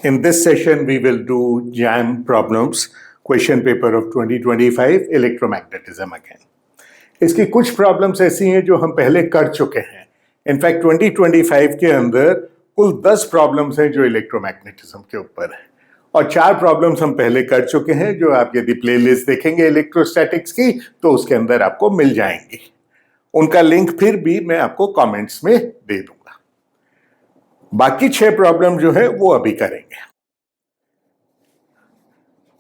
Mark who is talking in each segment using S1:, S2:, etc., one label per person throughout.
S1: In this session, we will do JAM problems, question paper of 2025, electromagnetism again. इसकी कुछ problems ऐसी हैं जो हम पहले कर चुके हैं. इनफैक्ट 2025 के अंदर कुल 10 प्रॉब्लम्स हैं जो इलेक्ट्रोमैग्नेटिज्म के ऊपर है और 4 प्रॉब्लम्स हम पहले कर चुके हैं जो आप यदि प्लेलिस्ट देखेंगे इलेक्ट्रोस्टैटिक्स की तो उसके अंदर आपको मिल जाएंगी. उनका लिंक फिर भी मैं आपको कमेंट्स में दे दूंगा. बाकी 6 प्रॉब्लम जो है वो अभी करेंगे.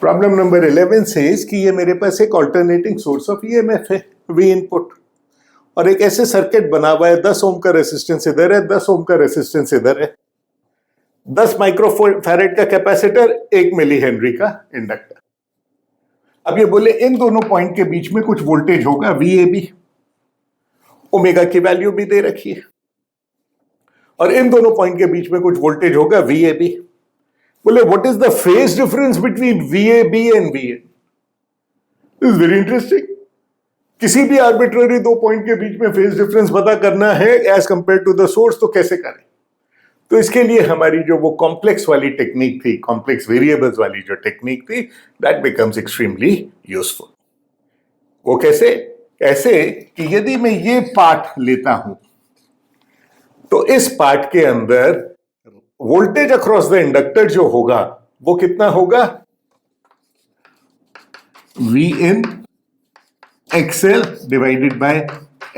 S1: प्रॉब्लम नंबर 11 से कि ये मेरे पास एक ऑल्टरनेटिंग सोर्स ऑफ ईएमएफ है वी इनपुट और एक ऐसे सर्किट बना हुआ है 10 ओम का रेजिस्टेंस इधर है, 10 ओम का रेजिस्टेंस इधर है, 10 माइक्रोफैरेड का कैपेसिटर, 1 मिली हेनरी का इंडक्टर. अब ये बोले इन दोनों पॉइंट के बीच में कुछ वोल्टेज होगा वीएबी, ओमेगा की वैल्यू भी दे रखी है, और इन दोनों पॉइंट के बीच में कुछ वोल्टेज होगा वीएबी. बोले what is the phase difference between VAB and VN. Is very interesting. किसी भी आर्बिट्ररी दो पॉइंट के बीच में फेज डिफरेंस पता करना है as compare to the source तो कैसे करें. तो इसके लिए हमारी जो वो कॉम्प्लेक्स वाली टेक्निक थी, कॉम्प्लेक्स वेरिएबल्स वाली जो टेक्निक थी, दैट बिकम्स एक्सट्रीमली यूजफुल. वो कैसे? ऐसे कि यदि मैं ये पार्ट लेता हूं तो इस पार्ट के अंदर वोल्टेज अक्रॉस द इंडक्टर जो होगा वो कितना होगा? V in XL divided by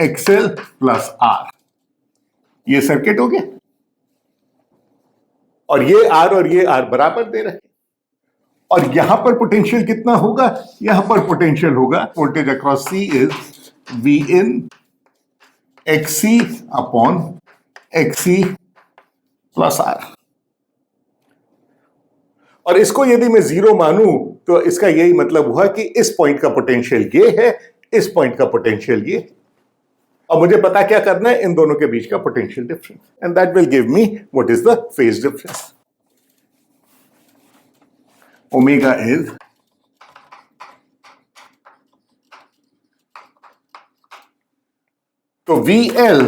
S1: XL plus R. ये सर्किट हो गया और ये आर बराबर दे रहे हैं. और यहां पर पोटेंशियल कितना होगा? यहां पर पोटेंशियल होगा voltage across C is V in XC upon XC plus R. और इसको यदि मैं जीरो मानूं तो इसका यही मतलब हुआ कि इस पॉइंट का पोटेंशियल ये है, इस पॉइंट का पोटेंशियल ये है, और मुझे पता क्या करना है? इन दोनों के बीच का potential difference. And that will give me what is the phase difference. Omega is तो VL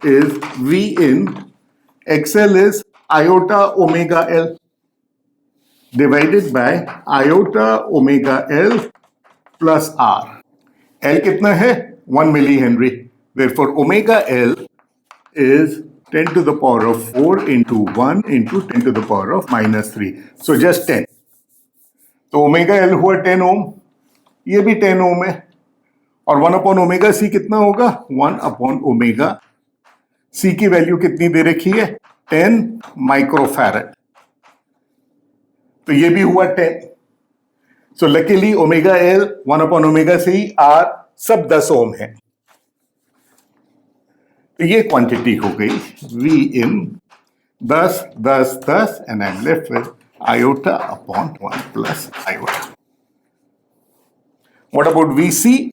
S1: is V in, XL is iota omega L divided by iota omega L plus R. L कितना है? 1 millihenry. Therefore omega L is 10 to the power of 4 into 1 into 10 to the power of minus 3. So just 10. तो omega L हुआ 10 ओम, ये भी 10 ohm है, और 1 upon omega सी कितना होगा? 1 अपॉन ओमेगा सी की वैल्यू कितनी दे रखी है? 10 माइक्रोफैरेड. तो ये भी हुआ 10. So luckily omega L, 1 upon omega C, R सब 10 ओम है. तो ये क्वांटिटी हो गई V in 10 10 10 and I am left with iota upon 1 plus iota. What about VC?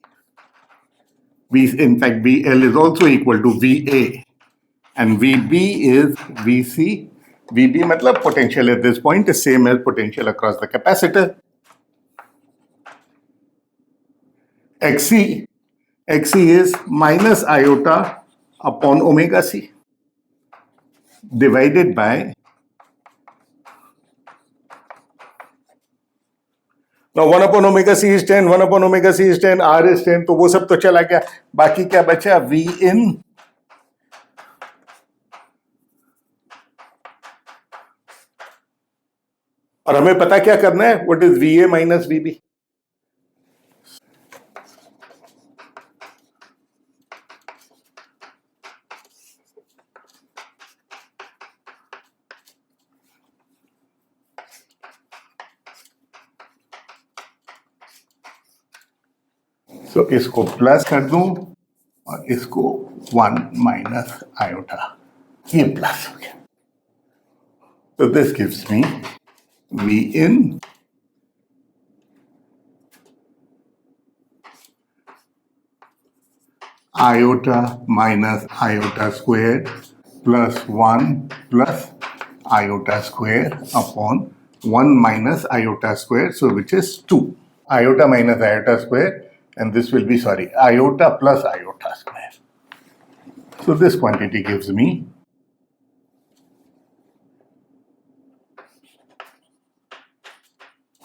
S1: In fact, VL is also equal to VA and VB is VC. VB मतलब potential at this point is same as potential across the capacitor. XC is minus iota upon omega C divided by, now 1 upon omega C is 10, 1 upon omega C is 10, R is 10, तो वो सब तो चला गया. बाकी क्या बचा? V in और हमें पता क्या करना है? What is VA minus VB? तो इसको प्लस कर दूं और इसको 1 माइनस आयोटा, ये प्लस हो गया. तो this gives me V in iota minus iota square plus 1 plus iota square upon 1 minus iota square, so which is 2. Iota minus iota square, and this will be, sorry, iota plus iota square. So this quantity gives me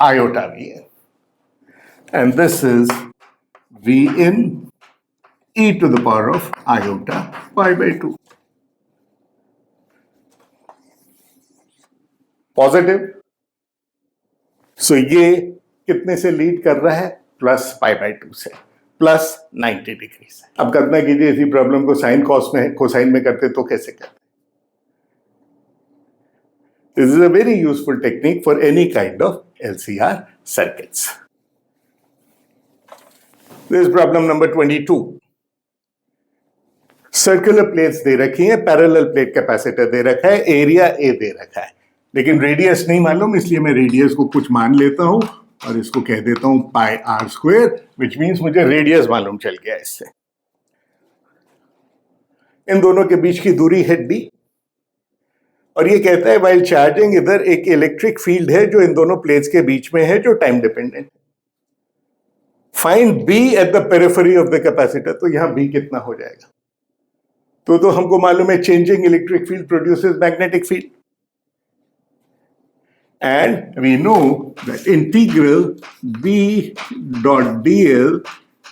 S1: iota Vn, and this is Vn e to the power of iota pi by 2. Positive, सो ये कितने से lead कर रहा है? Plus pi by 2 से, plus 90 degree से। अब कल्पना कीजिए इसी प्रॉब्लम को साइन कॉस में कोसाइन में करते तो कैसे करते? This is a very useful technique for any kind of LCR circuits. This problem number 22। Circular plates दे रखी हैं, पैरेलल प्लेट कैपेसिटर दे रखा है, एरिया ए दे रखा है, लेकिन रेडियस नहीं मालूम, इसलिए मैं रेडियस को कुछ मान लेता हूं और इसको कह देता हूं पाई आर स्क्वायर, विच मीन्स मुझे रेडियस मालूम चल गया इससे। इन दोनों के बीच की दूरी है डी, और ये कहता है वाइल चार्जिंग इधर एक इलेक्ट्रिक फील्ड है जो इन दोनों प्लेट्स के बीच में है, जो time dependent. Find B at the periphery of the capacitor, तो यहां बी कितना हो जाएगा? तो हमको मालूम है changing electric field produces magnetic field, and we know that integral b dot dl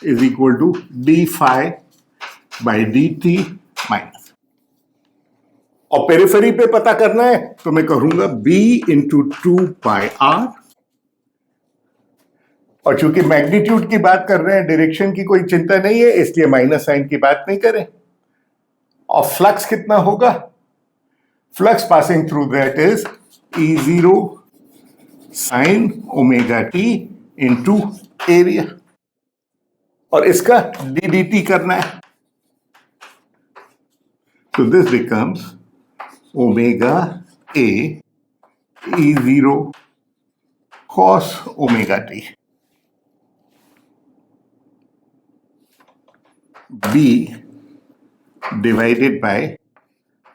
S1: is equal to d phi by dt minus, और पेरिफेरी पे पता करना है तो मैं करूंगा b इंटू 2 पाई r, और चूंकि मैग्नीट्यूड की बात कर रहे हैं, डायरेक्शन की कोई चिंता नहीं है, इसलिए माइनस साइन की बात नहीं करें। और फ्लक्स कितना होगा? Flux passing through that is E0 sine omega T into area, और इसका डी करना है, तो this becomes omega A E0 cos omega T b divided by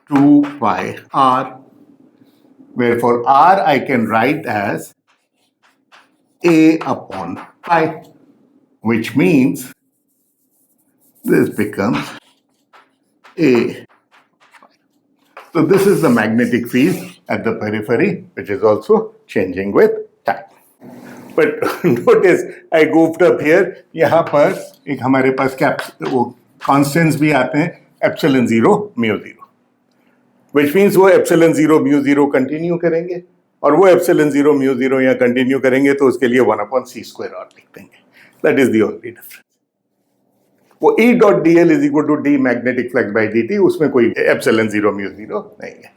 S1: 2 pi r, wherefore r I can write as a upon pi, which means this becomes a. So this is the magnetic field at the periphery, which is also changing with time. But notice I goofed up here. यहाँ पर एक हमारे पास वो constants भी आते हैं, epsilon 0 mu 0, which means वो epsilon 0 mu 0 continue करेंगे, और वो epsilon 0 mu 0 यहाँ कंटिन्यू करेंगे, तो उसके लिए 1/c² और लिख देंगे। That is the only difference. वो E dot dl is equal to d magnetic flux by dt, उसमें कोई epsilon 0 mu 0 नहीं है।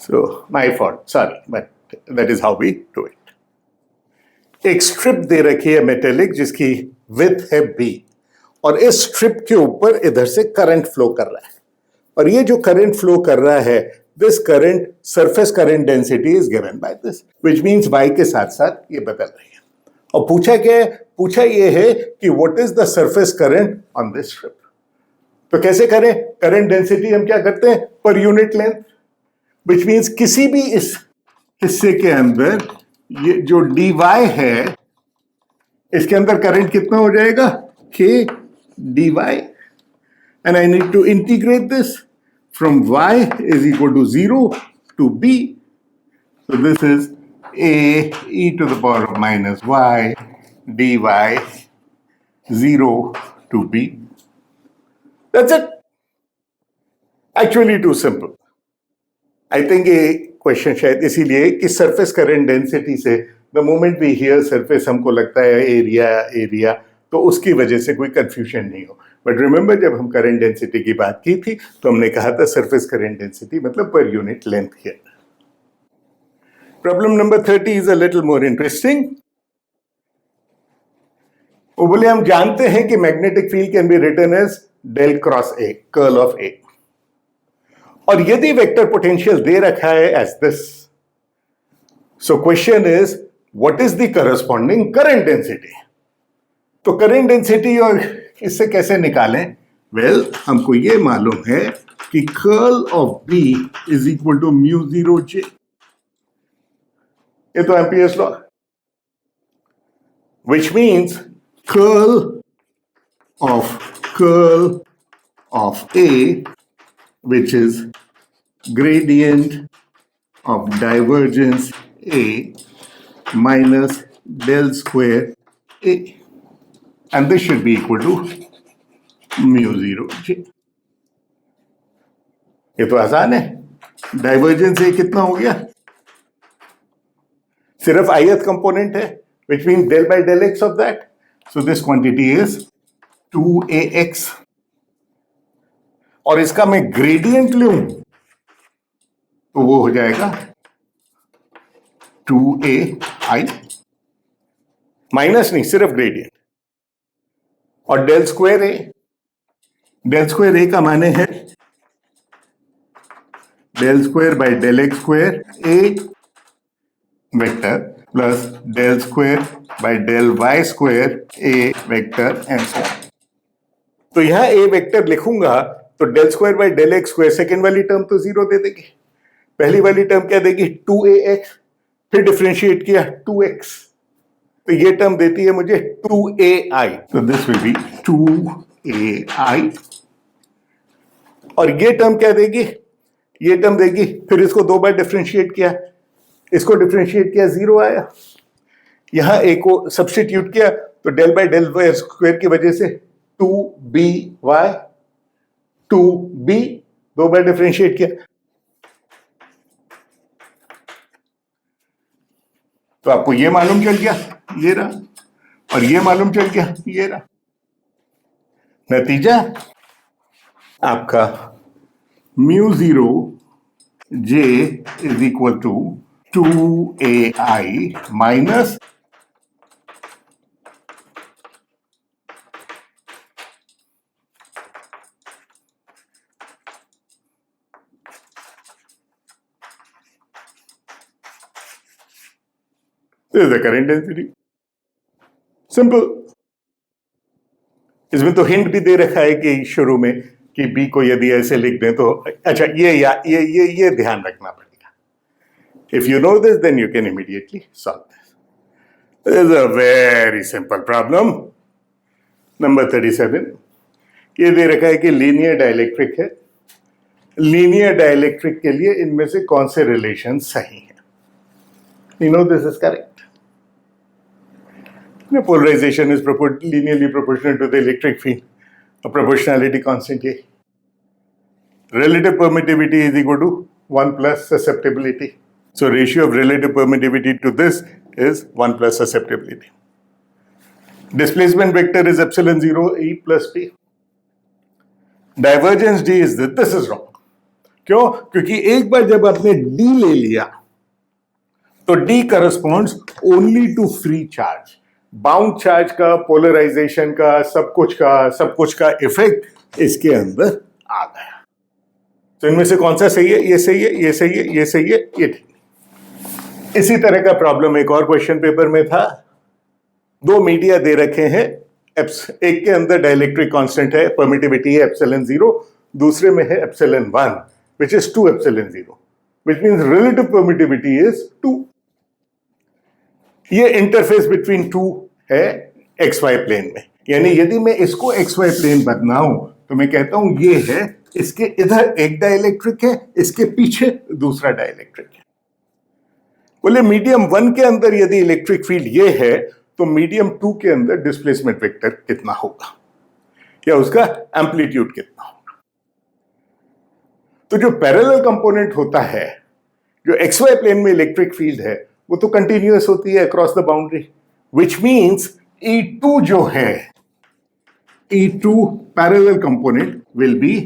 S1: So my fault, sorry, but that is how we do it. एक स्ट्रिप दे रखी है मेटेलिक जिसकी width है b, और इस स्ट्रिप के ऊपर इधर से करंट फ्लो कर रहा है, और ये जो करंट फ्लो कर रहा है, this current surface current density is given by this, which means y के साथ साथ ये बदल रही है। और पूछा क्या है? पूछा ये है कि what is the surface current on this strip. तो कैसे करें? करंट डेंसिटी हम क्या करते हैं? Per unit length, which means किसी भी इस हिस्से के अंदर ये जो dy है, इसके अंदर करंट कितना हो जाएगा? k dy, and I need to integrate this from y is equal to 0 to b. So this is a e to the power of minus y dy 0 to b. That's it. Actually too simple. I think ये question शायद इसीलिए कि surface current density से the moment we hear surface हमको लगता है area, तो उसकी वजह से कोई कंफ्यूजन नहीं हो। बट रिमेंबर जब हम करंट डेंसिटी की बात की थी तो हमने कहा था सरफेस करंट डेंसिटी मतलब per unit length here. Problem number 30 is a little more interesting. वो बोले हम जानते हैं कि magnetic field can be written as del cross A, curl of ए, और यदि वेक्टर पोटेंशियल दे रखा है as this, so question is what is the corresponding current density. तो करंट डेंसिटी और इससे कैसे निकालें? वेल, हमको ये मालूम है कि curl of B is equal to mu 0 J, ये तो Ampere's law, which means curl of A, which is gradient of divergence A minus del square A, and this should be equal to mu 0 J. ये तो आसान है. Divergence A कितना हो गया? सिर्फ ith कंपोनेंट है, which means del by del x of that. So this quantity is 2ax. और इसका मैं ग्रेडियंट लूं तो वो हो जाएगा 2ai, माइनस नहीं, सिर्फ ग्रेडियंट. और डेल स्क्वायर ए का माने है del square by del x square A vector plus del square by del y square A vector and so on. तो यहां ए वेक्टर लिखूंगा तो del square by del x square, second वाली term तो 0 दे देगी. पहली वाली टर्म क्या देगी? 2ax. फिर डिफरेंशिएट किया 2x, तो ये टर्म देती है मुझे 2ai. तो दिस विल बी 2ai. और ये टर्म क्या देगी? ये टर्म देगी, फिर इसको 2 बार डिफरेंशिएट किया, इसको डिफरेंशिएट किया, 0 आया. यहां a को सब्स्टिट्यूट किया तो del by del y square की वजह से 2by 2b, 2 बार डिफरेंशिएट किया तो आपको ये मालूम चल गया, ये रहा, और ये मालूम चल गया, ये रहा. नतीजा आपका mu 0 j is equal to 2ai minus this is the current density. Simple. इसमें तो हिंट भी दे रखा है कि शुरू में कि बी को यदि ऐसे लिख दें तो अच्छा, ये ध्यान रखना पड़ेगा. If you know this then you can immediately solve this. This is a very simple problem. Number 37. ये दे रखा है कि लीनियर डाइलेक्ट्रिक है. लीनियर डाइलेक्ट्रिक के लिए इनमें से कौन से रिलेशन सही है? You know this is correct. Polarization is linearly proportional to the electric field. A proportionality constant A. Relative permittivity is equal to 1 plus susceptibility. So ratio of relative permittivity to this is 1 plus susceptibility. Displacement vector is epsilon 0 E plus P. Divergence D is this. This is wrong. क्यों? क्योंकि एक बार जब आपने D ले लिया तो D corresponds only to free charge. Bound charge का, polarisation का, सब कुछ का इफेक्ट इसके अंदर आ गया. तो इनमें से कौन सा सही है? ये सही है, ये सही है, ये सही है, ये ठीक. इसी तरह का प्रॉब्लम एक और क्वेश्चन पेपर में था. 2 मीडिया दे रखे हैं, एक के अंदर डाइलेक्ट्रिक कांस्टेंट है, परमिटिविटी है एप्सिलॉन 0, दूसरे में है epsilon 1 which is 2 epsilon 0, which means relative permittivity is 2. ये इंटरफेस बिटवीन 2 है एक्स वाई प्लेन में. यानी यदि मैं इसको एक्स वाई प्लेन बनाऊं तो मैं कहता हूं ये है, इसके इधर एक डाइलेक्ट्रिक है, इसके पीछे दूसरा डाइलेक्ट्रिक है. बोले मीडियम 1 के अंदर यदि इलेक्ट्रिक फील्ड ये है तो मीडियम 2 के अंदर डिस्प्लेसमेंट वेक्टर कितना होगा या उसका एम्पलीट्यूड कितना होगा. तो जो पैरेलल कंपोनेंट होता है, जो एक्स वाई प्लेन में इलेक्ट्रिक फील्ड है, वो तो कंटिन्यूअस होती है across the boundary, which means E2 जो है, E2 parallel component will be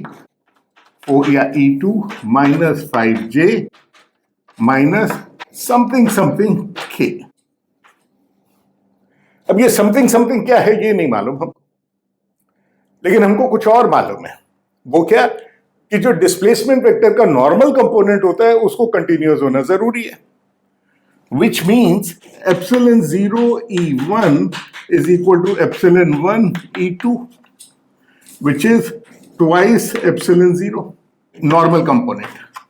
S1: E2 minus 5J minus something something K. अब ये समथिंग समथिंग क्या है ये नहीं मालूम हमको, लेकिन हमको कुछ और मालूम है. वो क्या कि जो डिस्प्लेसमेंट वेक्टर का नॉर्मल कंपोनेंट होता है उसको कंटिन्यूअस होना जरूरी है. Which means epsilon 0 E1 is equal to epsilon 1 E2, which is twice epsilon 0 normal component,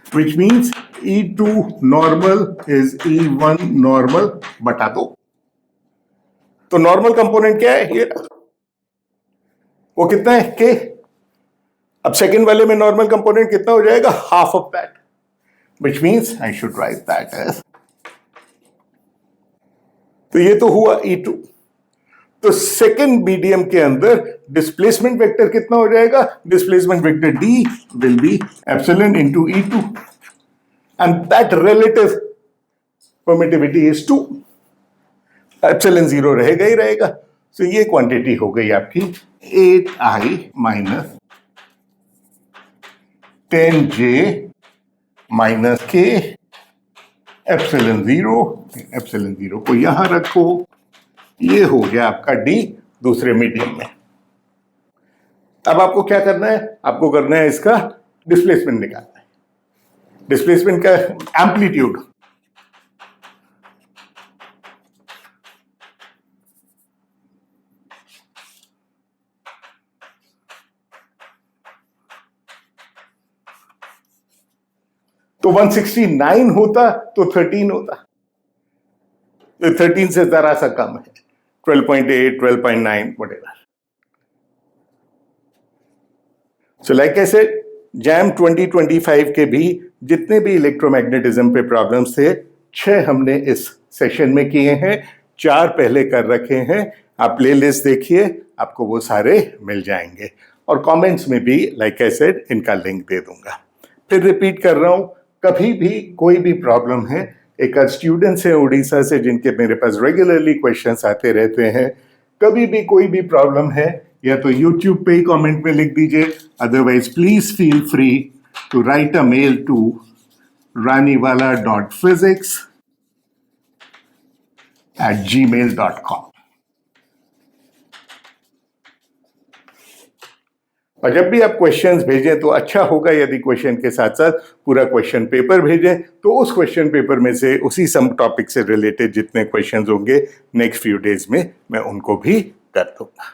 S1: which means E2 normal is E1 normal बटा 2. तो नॉर्मल कंपोनेंट क्या है? ये वो कितना है? K. अब सेकंड वाले में नॉर्मल कंपोनेंट कितना हो जाएगा? Half of that, which means I should write that as तो ये तो हुआ E2। तो सेकेंड मीडियम के अंदर डिस्प्लेसमेंट वेक्टर कितना हो जाएगा? Displacement vector D will be epsilon into E2 and that relative permittivity is 2। Epsilon 0 रहेगा ही रहेगा। तो ये क्वांटिटी हो गई आपकी 8I minus 10J minus K epsilon 0 को यहां रखो। ये हो गया आपका D दूसरे मीडियम में। अब आपको क्या करना है? आपको करना है इसका डिस्प्लेसमेंट निकालना है, डिस्प्लेसमेंट का एम्पलीट्यूड। तो 169 होता तो 13 होता, तो 13 से जरा सा कम है, 12.8, 12.9 whatever. So like I said, jam 2025 के भी जितने भी इलेक्ट्रोमैग्नेटिज्म पे प्रॉब्लम्स थे 6 हमने इस सेशन में किए हैं, 4 पहले कर रखे हैं। आप प्ले लिस्ट देखिए, आपको वो सारे मिल जाएंगे और कमेंट्स में भी लाइक आई सेड इनका लिंक दे दूंगा। फिर रिपीट कर रहा हूं, कभी भी कोई भी प्रॉब्लम है, एक स्टूडेंट्स हैं उड़ीसा से जिनके मेरे पास रेगुलरली क्वेश्चंस आते रहते हैं, कभी भी कोई भी प्रॉब्लम है या तो यूट्यूब पे ही कमेंट में लिख दीजिए, otherwise please feel free to write a mail to raniwala.physics@gmail.com। और जब भी आप क्वेश्चंस भेजें तो अच्छा होगा यदि क्वेश्चन के साथ साथ पूरा क्वेश्चन पेपर भेजें, तो उस क्वेश्चन पेपर में से उसी सम टॉपिक से रिलेटेड जितने क्वेश्चंस होंगे नेक्स्ट फ्यू डेज में मैं उनको भी कर दूंगा।